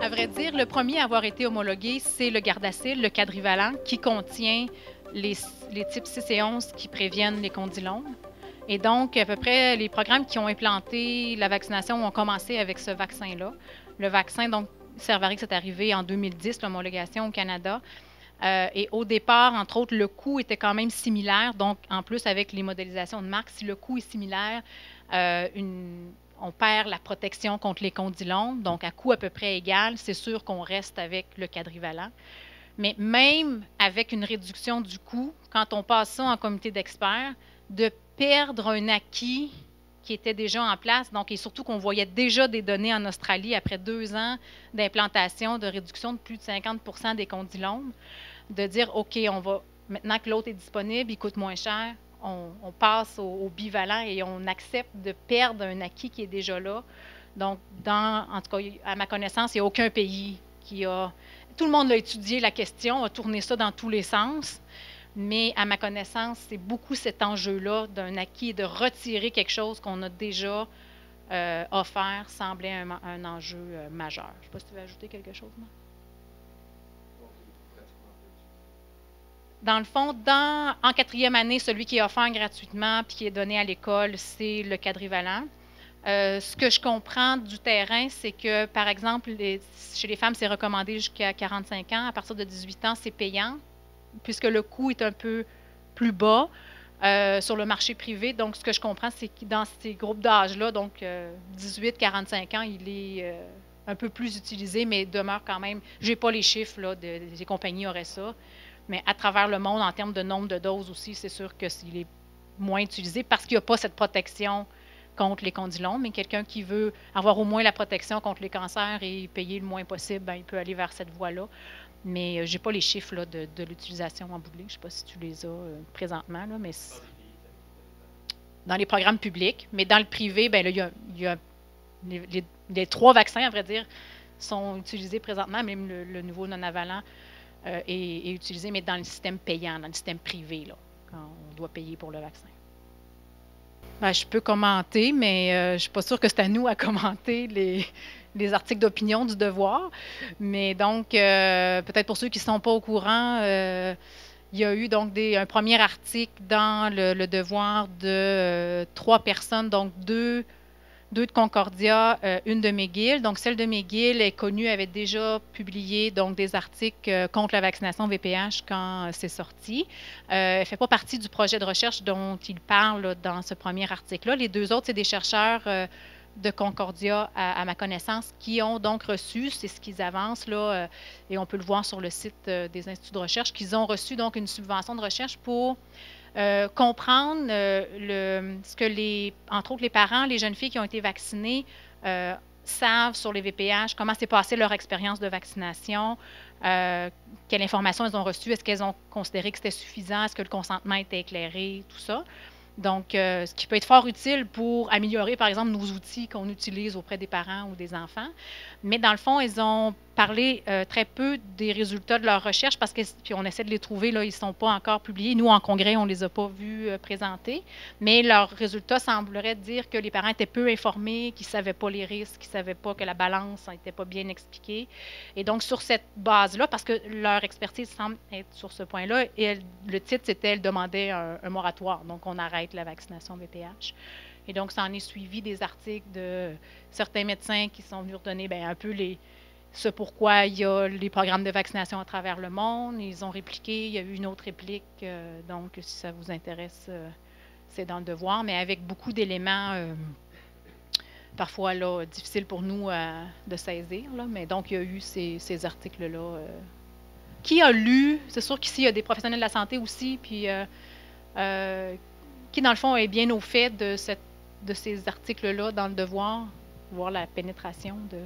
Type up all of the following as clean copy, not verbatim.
À vrai dire, le premier à avoir été homologué, c'est le Gardasil, le quadrivalent, qui contient les, les types 6 et 11 qui préviennent les condylomes. Et donc, à peu près, les programmes qui ont implanté la vaccination ont commencé avec ce vaccin-là. Le vaccin, donc, Cervarix est arrivé en 2010, l'homologation au Canada. Et au départ, entre autres, le coût était quand même similaire. Donc, en plus, avec les modélisations de marque, si le coût est similaire, on perd la protection contre les condylomes. Donc, à coût à peu près égal, c'est sûr qu'on reste avec le quadrivalent. Mais même avec une réduction du coût, quand on passe ça en comité d'experts, de perdre un acquis qui était déjà en place, donc, et surtout qu'on voyait déjà des données en Australie après 2 ans d'implantation, de réduction de plus de 50 des condylomes, de dire, OK, on va, maintenant que l'autre est disponible, il coûte moins cher, on passe au bivalent et on accepte de perdre un acquis qui est déjà là. Donc, en tout cas, à ma connaissance, il n'y a aucun pays qui a... Tout le monde a étudié la question, a tourné ça dans tous les sens, mais à ma connaissance, c'est beaucoup cet enjeu-là d'un acquis, de retirer quelque chose qu'on a déjà offert, semblait un enjeu majeur. Je ne sais pas si tu veux ajouter quelque chose, non? Dans le fond, en 4e année, celui qui est offert gratuitement puis qui est donné à l'école, c'est le quadrivalent. Ce que je comprends du terrain, c'est que, par exemple, chez les femmes, c'est recommandé jusqu'à 45 ans. À partir de 18 ans, c'est payant, puisque le coût est un peu plus bas sur le marché privé. Donc, ce que je comprends, c'est que dans ces groupes d'âge-là, donc 18-45 ans, il est un peu plus utilisé, mais demeure quand même... Je n'ai pas les chiffres, là, des compagnies auraient ça. Mais à travers le monde, en termes de nombre de doses aussi, c'est sûr qu'il est moins utilisé parce qu'il n'y a pas cette protection contre les condylomes. Mais quelqu'un qui veut avoir au moins la protection contre les cancers et payer le moins possible, bien, il peut aller vers cette voie-là. Mais je n'ai pas les chiffres là, de l'utilisation en bout de ligne. Je ne sais pas si tu les as présentement, là, mais dans les programmes publics. Mais dans le privé, bien, là, il y a les 3 vaccins, à vrai dire, sont utilisés présentement, même le nouveau non-avalent. Est utilisé, mais dans le système payant, dans le système privé, là, quand on doit payer pour le vaccin. Ben, je peux commenter, mais je ne suis pas sûre que c'est à nous à commenter les articles d'opinion du Devoir. Mais donc, peut-être pour ceux qui ne sont pas au courant, il y a eu donc un premier article dans le Devoir de 3 personnes, donc 2 de Concordia, une de McGill. Donc, celle de McGill est connue, avait déjà publié donc, des articles contre la vaccination VPH quand c'est sorti. Elle ne fait pas partie du projet de recherche dont il parle là, dans ce premier article-là. Les 2 autres, c'est des chercheurs de Concordia, à ma connaissance, qui ont donc reçu, c'est ce qu'ils avancent, là, et on peut le voir sur le site des instituts de recherche, qu'ils ont reçu donc une subvention de recherche pour comprendre ce que, entre autres, les parents, les jeunes filles qui ont été vaccinées savent sur les VPH, comment s'est passée leur expérience de vaccination, quelle information elles ont reçue, est-ce qu'elles ont considéré que c'était suffisant, est-ce que le consentement était éclairé, tout ça. Donc, ce qui peut être fort utile pour améliorer, par exemple, nos outils qu'on utilise auprès des parents ou des enfants. Mais dans le fond, ils ont parlé très peu des résultats de leur recherche parce que, puis on essaie de les trouver, là, ils ne sont pas encore publiés. Nous, en congrès, on ne les a pas vus présenter. Mais leurs résultats sembleraient dire que les parents étaient peu informés, qu'ils ne savaient pas les risques, qu'ils ne savaient pas que la balance n'était pas bien expliquée. Et donc, sur cette base-là, parce que leur expertise semble être sur ce point-là, et le titre, c'était « Elle demandait un moratoire ». Donc, on arrête la vaccination VPH. Et donc, ça en est suivi des articles de certains médecins qui sont venus redonner un peu ce pourquoi il y a les programmes de vaccination à travers le monde. Ils ont répliqué, il y a eu une autre réplique. Donc, si ça vous intéresse, c'est dans le Devoir, mais avec beaucoup d'éléments parfois là, difficiles pour nous de saisir. Là. Mais donc, il y a eu ces articles-là. Qui a lu? C'est sûr qu'ici, il y a des professionnels de la santé aussi, puis qui, dans le fond, est bien au fait de ces articles-là dans le Devoir, voir la pénétration de...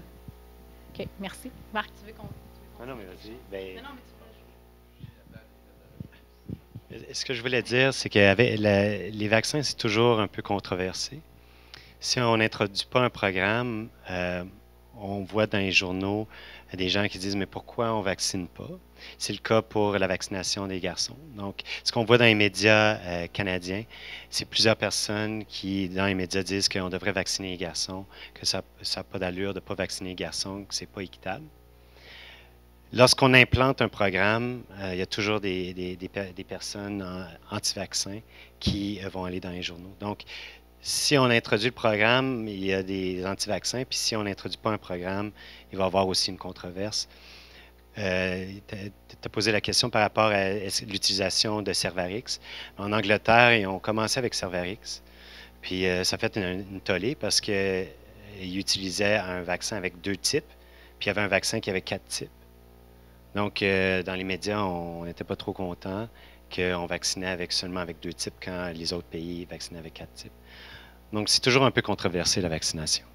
OK, merci. Marc, tu veux qu'on... Non, mais vas-y. Ben, Non, mais ce que je voulais dire, c'est que les vaccins, c'est toujours un peu controversé. Si on n'introduit pas un programme, on voit dans les journaux des gens qui disent « Mais pourquoi on ne vaccine pas? » C'est le cas pour la vaccination des garçons. Donc, ce qu'on voit dans les médias canadiens, c'est plusieurs personnes qui, dans les médias, disent qu'on devrait vacciner les garçons, que ça n'a pas d'allure de ne pas vacciner les garçons, que ce n'est pas équitable. Lorsqu'on implante un programme, il y a toujours des personnes anti-vaccins qui vont aller dans les journaux. Donc, si on introduit le programme, il y a des anti-vaccins, puis si on n'introduit pas un programme, il va y avoir aussi une controverse. Tu as posé la question par rapport à l'utilisation de Cervarix. En Angleterre, ils ont commencé avec Cervarix, puis ça a fait une tollée parce qu'ils utilisaient un vaccin avec 2 types, puis il y avait un vaccin qui avait 4 types. Donc, dans les médias, on n'était pas trop content qu'on vaccinait seulement avec 2 types quand les autres pays vaccinaient avec 4 types. Donc, c'est toujours un peu controversé, la vaccination.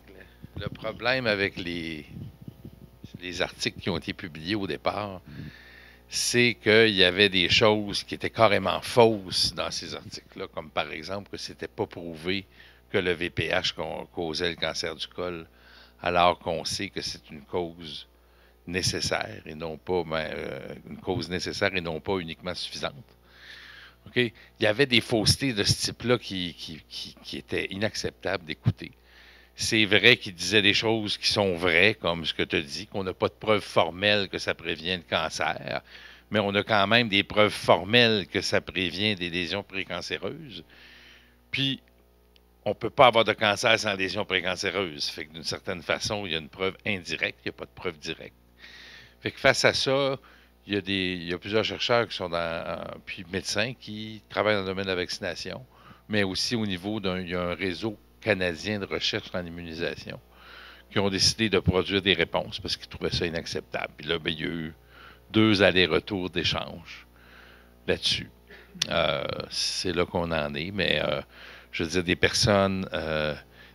Le problème avec les articles qui ont été publiés au départ, c'est qu'il y avait des choses qui étaient carrément fausses dans ces articles-là, comme par exemple que c'était pas prouvé que le VPH causait le cancer du col, alors qu'on sait que c'est une cause nécessaire et non pas une cause nécessaire et non pas uniquement suffisante. Okay? Il y avait des faussetés de ce type-là qui étaient inacceptables d'écouter. C'est vrai qu'il disait des choses qui sont vraies, comme ce que tu as dit, qu'on n'a pas de preuves formelles que ça prévient le cancer, mais on a quand même des preuves formelles que ça prévient des lésions précancéreuses. Puis, on ne peut pas avoir de cancer sans lésions précancéreuses. Fait que d'une certaine façon, il y a une preuve indirecte, il n'y a pas de preuve directe. Fait que face à ça, il y a plusieurs chercheurs qui sont puis médecins qui travaillent dans le domaine de la vaccination, mais aussi au niveau il y a un réseau canadien de recherche en immunisation qui ont décidé de produire des réponses parce qu'ils trouvaient ça inacceptable. Puis là, il y a eu 2 allers-retours d'échange là-dessus. C'est là qu'on en est, mais je veux dire, des personnes,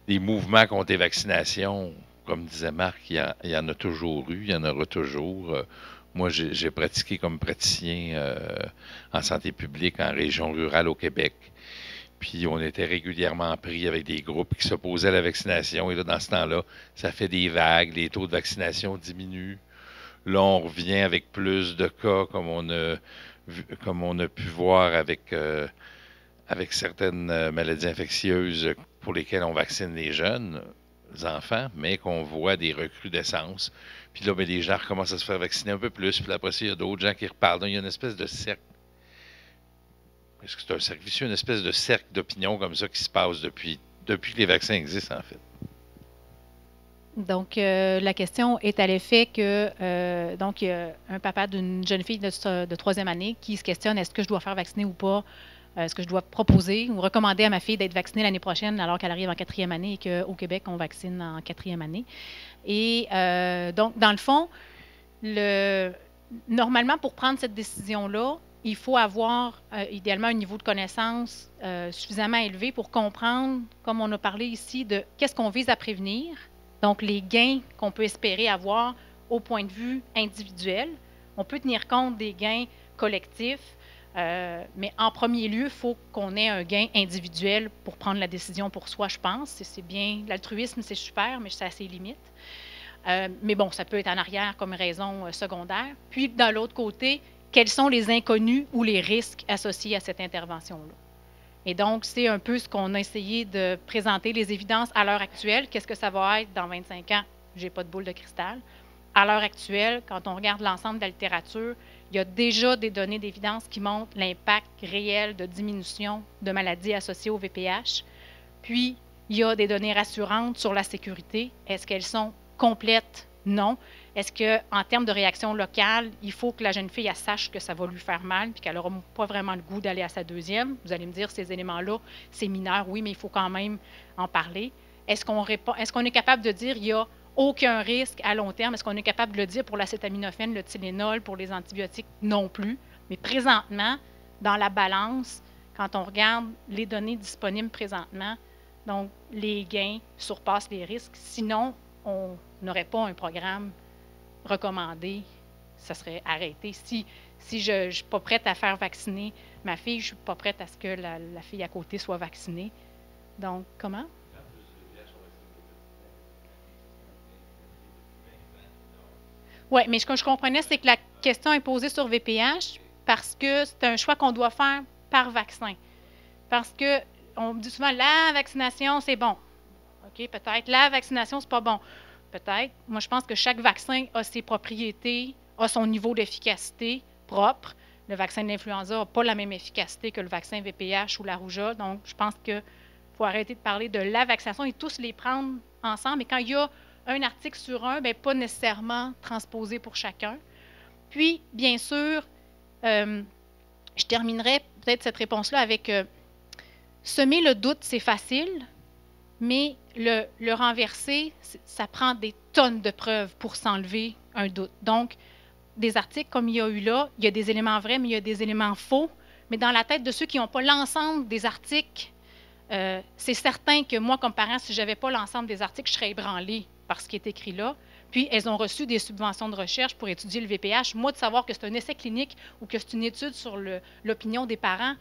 des mouvements contre les vaccinations, comme disait Marc, il y en a toujours eu, il y en aura toujours. Moi, j'ai pratiqué comme praticien en santé publique en région rurale au Québec. Puis on était régulièrement pris avec des groupes qui s'opposaient à la vaccination. Et là, dans ce temps-là, ça fait des vagues, les taux de vaccination diminuent. Là, on revient avec plus de cas, comme on a pu voir avec certaines maladies infectieuses pour lesquelles on vaccine les jeunes enfants, mais qu'on voit des recrudescences. Puis là, les gens recommencent à se faire vacciner un peu plus. Puis là, après ça, il y a d'autres gens qui reparlent. Donc, il y a une espèce de cercle. Est-ce que c'est un cercle vicieux, une espèce de cercle d'opinion comme ça qui se passe depuis que les vaccins existent, en fait? Donc, la question est à l'effet que, donc, il y a un papa d'une jeune fille de 3e année qui se questionne, est-ce que je dois faire vacciner ou pas? Est-ce que je dois proposer ou recommander à ma fille d'être vaccinée l'année prochaine alors qu'elle arrive en 4e année et qu'au Québec, on vaccine en 4e année? Et donc, dans le fond, normalement, pour prendre cette décision-là, il faut avoir idéalement un niveau de connaissance suffisamment élevé pour comprendre, comme on a parlé ici, de qu'est-ce qu'on vise à prévenir, donc les gains qu'on peut espérer avoir au point de vue individuel. On peut tenir compte des gains collectifs, mais en premier lieu, il faut qu'on ait un gain individuel pour prendre la décision pour soi, je pense. C'est bien, l'altruisme, c'est super, mais ça a ses limites. Mais bon, ça peut être en arrière comme raison secondaire. Puis, de l'autre côté, quels sont les inconnus ou les risques associés à cette intervention-là? Et donc, c'est un peu ce qu'on a essayé de présenter, les évidences à l'heure actuelle. Qu'est-ce que ça va être dans 25 ans? Je n'ai pas de boule de cristal. À l'heure actuelle, quand on regarde l'ensemble de la littérature, il y a déjà des données d'évidence qui montrent l'impact réel de diminution de maladies associées au VPH. Puis, il y a des données rassurantes sur la sécurité. Est-ce qu'elles sont complètes? Non. Est-ce qu'en termes de réaction locale, il faut que la jeune fille elle sache que ça va lui faire mal puis qu'elle n'aura pas vraiment le goût d'aller à sa 2e? Vous allez me dire, ces éléments-là, c'est mineur, oui, mais il faut quand même en parler. Est-ce qu'on est capable de dire qu'il n'y a aucun risque à long terme? Est-ce qu'on est capable de le dire pour l'acétaminophène, le Tylenol, pour les antibiotiques? Non plus. Mais présentement, dans la balance, quand on regarde les données disponibles présentement, donc les gains surpassent les risques. Sinon, on n'aurait pas un programme recommandé, ça serait arrêté. Si je ne suis pas prête à faire vacciner ma fille, je ne suis pas prête à ce que la fille à côté soit vaccinée. Donc, comment? Oui, mais ce que je comprenais, c'est que la question est posée sur VPH parce que c'est un choix qu'on doit faire par vaccin. Parce qu'on dit souvent, la vaccination, c'est bon. OK, peut-être. La vaccination, c'est pas bon. Peut-être. Moi, je pense que chaque vaccin a ses propriétés, a son niveau d'efficacité propre. Le vaccin de l'influenza n'a pas la même efficacité que le vaccin VPH ou la rougeole. Donc, je pense qu'il faut arrêter de parler de la vaccination et tous les prendre ensemble. Et quand il y a un article sur un, bien, pas nécessairement transposé pour chacun. Puis, bien sûr, je terminerai peut-être cette réponse-là avec semer le doute, c'est facile, mais le renverser, ça prend des tonnes de preuves pour s'enlever un doute. Donc, des articles comme il y a eu là, il y a des éléments vrais, mais il y a des éléments faux. Mais dans la tête de ceux qui n'ont pas l'ensemble des articles, c'est certain que moi, comme parent, si je n'avais pas l'ensemble des articles, je serais ébranlée par ce qui est écrit là. Puis, elles ont reçu des subventions de recherche pour étudier le VPH. Moi, de savoir que c'est un essai clinique ou que c'est une étude sur l'opinion des parents,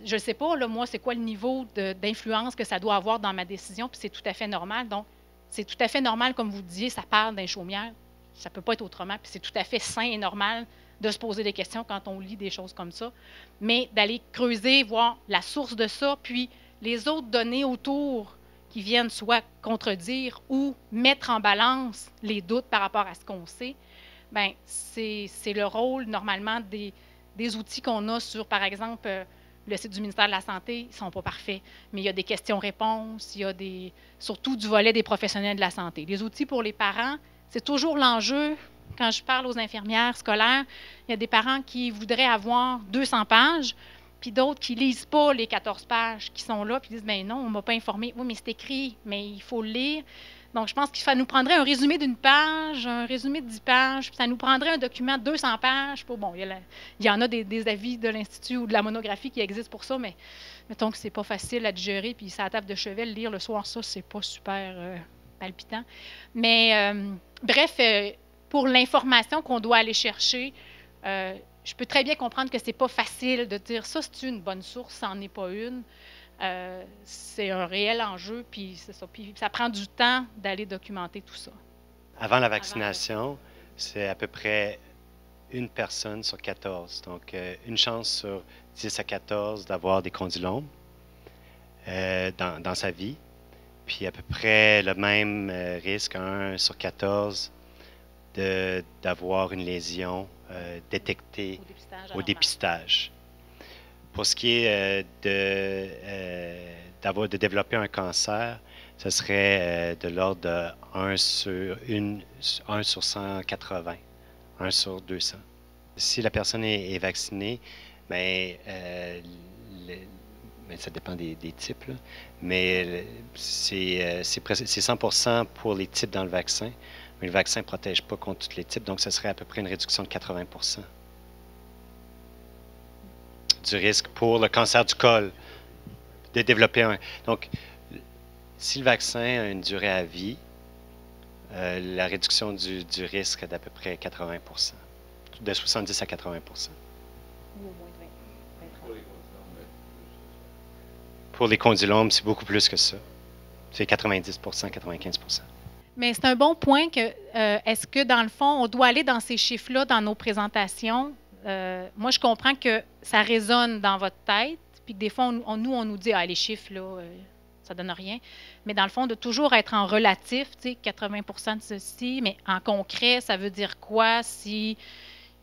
je ne sais pas, là, moi, c'est quoi le niveau d'influence que ça doit avoir dans ma décision, puis c'est tout à fait normal. Donc, c'est tout à fait normal, comme vous disiez, ça parle d'un chaumière. Ça ne peut pas être autrement, puis c'est tout à fait sain et normal de se poser des questions quand on lit des choses comme ça. Mais d'aller creuser, voir la source de ça, puis les autres données autour qui viennent soit contredire ou mettre en balance les doutes par rapport à ce qu'on sait, bien, c'est le rôle, normalement, des outils qu'on a sur, par exemple, le site du ministère de la Santé. Ils ne sont pas parfaits, mais il y a des questions-réponses, il y a surtout du volet des professionnels de la santé. Les outils pour les parents, c'est toujours l'enjeu. Quand je parle aux infirmières scolaires, il y a des parents qui voudraient avoir 200 pages, puis d'autres qui ne lisent pas les 14 pages qui sont là, puis disent, bien non, on ne m'a pas informé. Oui, mais c'est écrit, mais il faut le lire. Donc, je pense qu'il nous prendrait un résumé d'une page, un résumé de 10 pages, puis ça nous prendrait un document de 200 pages. Bon, il y en a des avis de l'Institut ou de la monographie qui existent pour ça, mais mettons que c'est pas facile à digérer, puis ça à la table de chevet, le lire le soir, ça, c'est pas super palpitant. Mais, bref, pour l'information qu'on doit aller chercher, je peux très bien comprendre que c'est pas facile de dire ça, c'est une bonne source, ça n'en est pas une. C'est un réel enjeu, puis c'est ça. Puis ça prend du temps d'aller documenter tout ça. Avant la vaccination, c'est à peu près une personne sur 14. Donc, une chance sur 10 à 14 d'avoir des condylomes dans sa vie. Puis à peu près le même risque, 1 sur 14, d'avoir une lésion détectée au dépistage. Pour ce qui est de développer un cancer, ce serait de l'ordre de 1 sur 180, 1 sur 200. Si la personne est vaccinée, bien, ça dépend des types, là, mais c'est 100% pour les types dans le vaccin. Mais le vaccin ne protège pas contre tous les types, donc ce serait à peu près une réduction de 80% du risque pour le cancer du col de développer un. Donc, si le vaccin a une durée à vie, la réduction du risque est d'à peu près 80%, de 70 à 80%. Ou au moins de 20. Pour les condylomes, c'est beaucoup plus que ça. C'est 90%, 95%. Mais c'est un bon point que, est-ce que dans le fond, on doit aller dans ces chiffres-là dans nos présentations? Moi, je comprends que ça résonne dans votre tête, puis que des fois, on nous dit, ah, les chiffres, là, ça donne rien. Mais dans le fond, de toujours être en relatif, tu sais, 80% de ceci, mais en concret, ça veut dire quoi si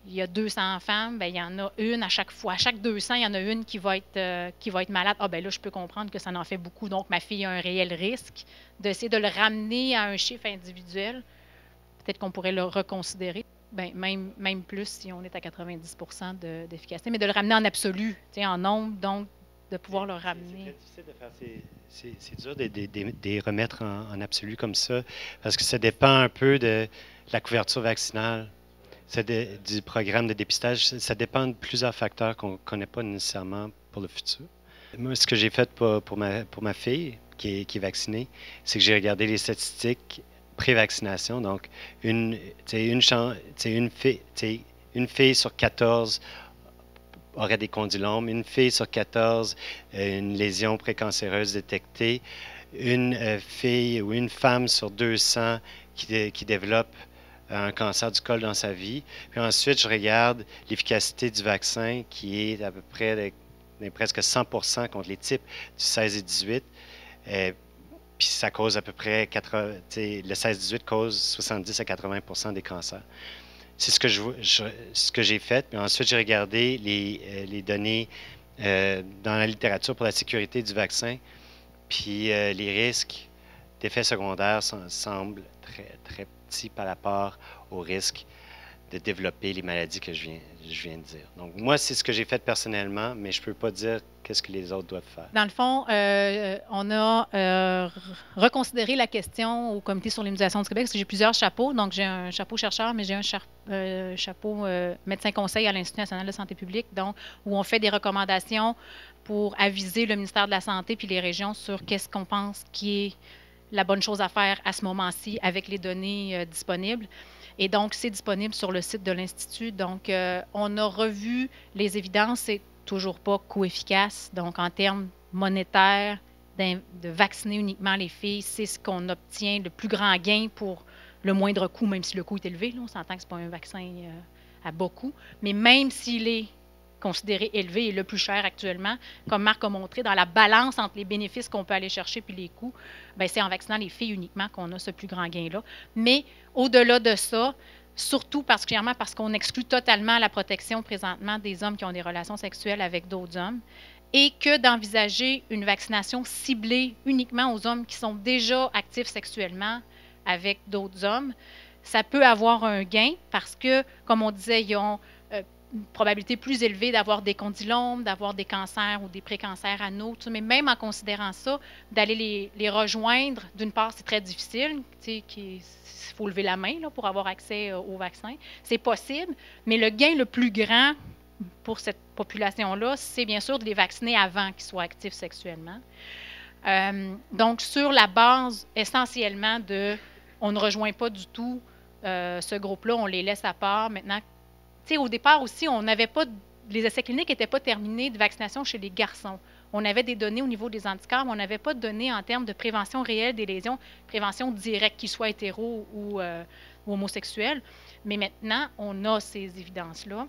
il y a 200 femmes, bien, il y en a une à chaque fois. À chaque 200, il y en a une qui va être malade. Ah, bien là, je peux comprendre que ça en fait beaucoup. Donc, ma fille a un réel risque d'essayer de le ramener à un chiffre individuel. Peut-être qu'on pourrait le reconsidérer. Bien, même plus si on est à 90% d'efficacité, mais de le ramener en absolu, tu sais, en nombre, donc de pouvoir le ramener. C'est difficile de faire c'est dur de les remettre en absolu comme ça, parce que ça dépend un peu de la couverture vaccinale. Du programme de dépistage, ça dépend de plusieurs facteurs qu'on ne connaît pas nécessairement pour le futur. Moi, ce que j'ai fait pour ma fille qui est vaccinée, c'est que j'ai regardé les statistiques pré-vaccination. Donc, une fille sur 14 aurait des condylomes, une fille sur 14 une lésion précancéreuse détectée, une fille ou une femme sur 200 qui développe un cancer du col dans sa vie. Puis ensuite, je regarde l'efficacité du vaccin qui est à peu près presque 100% contre les types du 16 et 18. Puis ça cause à peu près le 16-18 cause 70 à 80% des cancers. c'est ce que j'ai fait. Puis ensuite, j'ai regardé les données dans la littérature pour la sécurité du vaccin. Puis les risques d'effets secondaires semblent très, très petits par rapport aux risques de développer les maladies que je viens de dire. Donc, moi, c'est ce que j'ai fait personnellement, mais je ne peux pas dire qu'est-ce que les autres doivent faire. Dans le fond, on a reconsidéré la question au Comité sur l'immunisation du Québec, parce que j'ai plusieurs chapeaux. Donc, j'ai un chapeau chercheur, mais j'ai un chapeau médecin-conseil à l'Institut national de santé publique, donc, où on fait des recommandations pour aviser le ministère de la Santé puis les régions sur qu'est-ce qu'on pense qui est la bonne chose à faire à ce moment-ci avec les données disponibles. Et donc, c'est disponible sur le site de l'Institut. Donc, on a revu les évidences. C'est toujours pas co-efficace. Donc, en termes monétaires, de vacciner uniquement les filles, c'est ce qu'on obtient le plus grand gain pour le moindre coût, même si le coût est élevé. Là, on s'entend que ce n'est pas un vaccin à bas coût. Mais même s'il est considéré élevé et le plus cher actuellement, comme Marc a montré, dans la balance entre les bénéfices qu'on peut aller chercher puis les coûts, bien, c'est en vaccinant les filles uniquement qu'on a ce plus grand gain-là. Mais au-delà de ça, surtout particulièrement parce qu'on exclut totalement la protection présentement des hommes qui ont des relations sexuelles avec d'autres hommes, et que d'envisager une vaccination ciblée uniquement aux hommes qui sont déjà actifs sexuellement avec d'autres hommes, ça peut avoir un gain parce que, comme on disait, ils ont une probabilité plus élevée d'avoir des condylomes, d'avoir des cancers ou des précancers anaux, mais même en considérant ça, d'aller les rejoindre, d'une part, c'est très difficile, il faut lever la main là, pour avoir accès au vaccin. C'est possible, mais le gain le plus grand pour cette population-là, c'est bien sûr de les vacciner avant qu'ils soient actifs sexuellement. Donc, sur la base essentiellement on ne rejoint pas du tout ce groupe-là, on les laisse à part. Maintenant, au départ aussi, on n'avait pas, les essais cliniques n'étaient pas terminés de vaccination chez les garçons. On avait des données au niveau des anticorps, mais on n'avait pas de données en termes de prévention réelle des lésions, prévention directe, qu'ils soient hétéros ou homosexuels. Mais maintenant, on a ces évidences-là.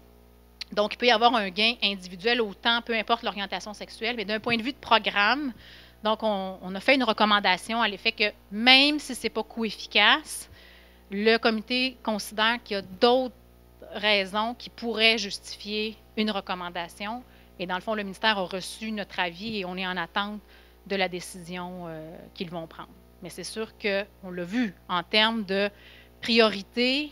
Donc, il peut y avoir un gain individuel autant, peu importe l'orientation sexuelle, mais d'un point de vue de programme, donc on a fait une recommandation à l'effet que même si ce n'est pas coût-efficace, le comité considère qu'il y a d'autres raisons qui pourraient justifier une recommandation. Et dans le fond, le ministère a reçu notre avis et on est en attente de la décision qu'ils vont prendre. Mais c'est sûr qu'on l'a vu en termes de priorité.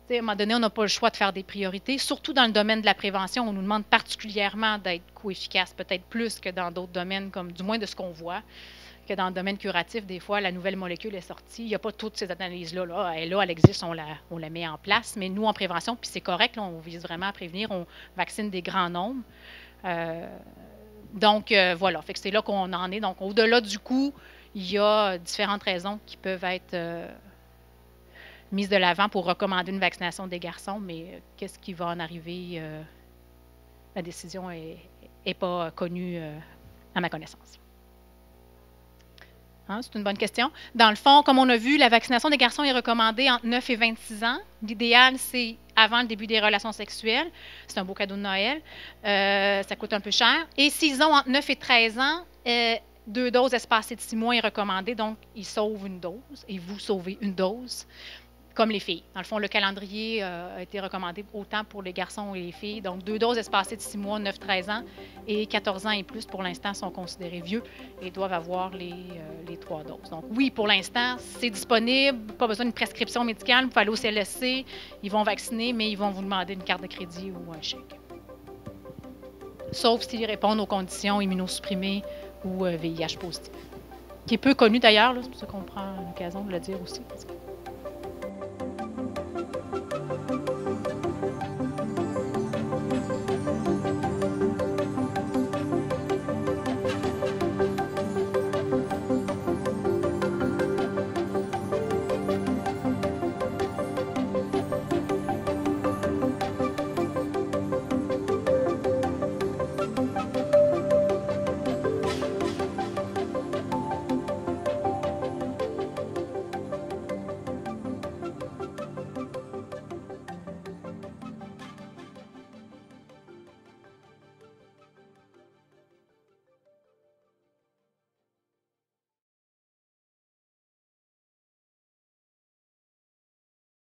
À un moment donné, on n'a pas le choix de faire des priorités, surtout dans le domaine de la prévention. On nous demande particulièrement d'être co-efficace, peut-être plus que dans d'autres domaines, comme du moins de ce qu'on voit, que dans le domaine curatif, des fois, la nouvelle molécule est sortie. Il n'y a pas toutes ces analyses-là. Là. Elle existe, on la met en place. Mais nous, en prévention, puis c'est correct, là, on vise vraiment à prévenir, on vaccine des grands nombres. Donc, voilà, fait que c'est là qu'on en est. Donc, au-delà du coût, il y a différentes raisons qui peuvent être mise de l'avant pour recommander une vaccination des garçons, mais qu'est-ce qui va en arriver? La décision n'est pas connue à ma connaissance. Hein, c'est une bonne question. Dans le fond, comme on a vu, la vaccination des garçons est recommandée entre 9 et 26 ans. L'idéal, c'est avant le début des relations sexuelles. C'est un beau cadeau de Noël. Ça coûte un peu cher. Et s'ils ont entre 9 et 13 ans, 2 doses espacées de 6 mois est recommandé. Donc, ils sauvent une dose et vous sauvez une dose. Comme les filles. Dans le fond, le calendrier a été recommandé autant pour les garçons et les filles. Donc, 2 doses espacées de 6 mois, 9-13 ans, et 14 ans et plus, pour l'instant, sont considérés vieux et doivent avoir les 3 doses. Donc, oui, pour l'instant, c'est disponible. Pas besoin d'une prescription médicale. Vous pouvez aller au CLSC. Ils vont vacciner, mais ils vont vous demander une carte de crédit ou un chèque. Sauf s'ils répondent aux conditions immunosupprimées ou VIH positif. Qui est peu connu d'ailleurs, là, c'est pour ça qu'on prend l'occasion de le dire aussi.